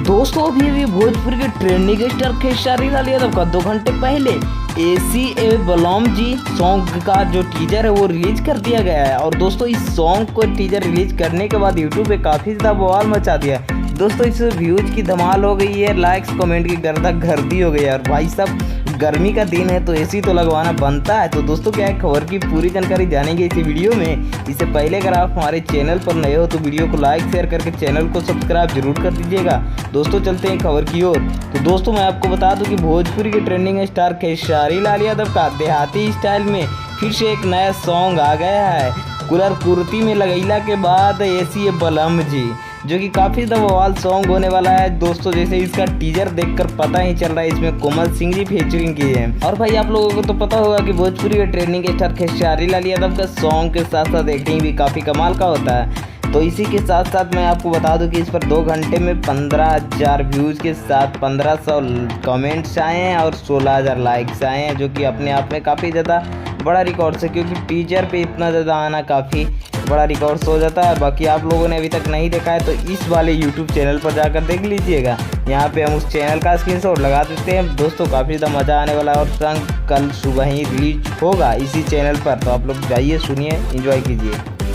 दोस्तों अभी भोजपुर के ट्रेंडिंग स्टार खेसारी लाल यादव का 2 घंटे पहले एसी बलराम जी सॉन्ग का जो टीजर है वो रिलीज कर दिया गया है। और दोस्तों इस सॉन्ग को टीजर रिलीज करने के बाद यूट्यूब पे काफ़ी ज़्यादा बवाल मचा दिया है। दोस्तों इस व्यूज की धमाल हो गई है, लाइक्स कमेंट की गर्दी हो गई है। और भाई साहब गर्मी का दिन है तो एसी तो लगवाना बनता है। तो दोस्तों क्या है, खबर की पूरी जानकारी जानेंगे इसी वीडियो में। इससे पहले अगर आप हमारे चैनल पर नए हो तो वीडियो को लाइक शेयर करके चैनल को सब्सक्राइब जरूर कर दीजिएगा। दोस्तों चलते हैं खबर की ओर। तो दोस्तों मैं आपको बता दूं कि भोजपुरी के ट्रेंडिंग स्टार खेसारी लाल यादव का देहाती स्टाइल में फिर से एक नया सॉन्ग आ गया है। कुलर कुर्ती में लगैला के बाद एसी बलराम जी, जो कि काफ़ी बवाल सॉन्ग होने वाला है। दोस्तों जैसे इसका टीजर देखकर पता ही चल रहा है इसमें कोमल सिंह जी फीचरिंग की है। और भाई आप लोगों को तो पता होगा कि भोजपुरी के ट्रेंडिंग स्टार खेसारी लाल यादव का सॉन्ग के साथ साथ एक्टिंग भी काफ़ी कमाल का होता है। तो इसी के साथ साथ मैं आपको बता दूं कि इस पर 2 घंटे में 15,000 व्यूज़ के साथ 1500 कमेंट्स आए हैं और 16,000 लाइक्स आए हैं, जो कि अपने आप में काफ़ी ज़्यादा बड़ा रिकॉर्ड है, क्योंकि टीजर पे इतना ज़्यादा आना काफ़ी बड़ा रिकॉर्ड हो जाता है। बाकी आप लोगों ने अभी तक नहीं देखा है तो इस वाले यूट्यूब चैनल पर जाकर देख लीजिएगा। यहाँ पे हम उस चैनल का स्क्रीनशॉट लगा देते हैं। दोस्तों काफ़ी ज़्यादा मज़ा आने वाला है और सॉन्ग कल सुबह ही रिलीज होगा इसी चैनल पर। तो आप लोग जाइए, सुनिए, एंजॉय कीजिए।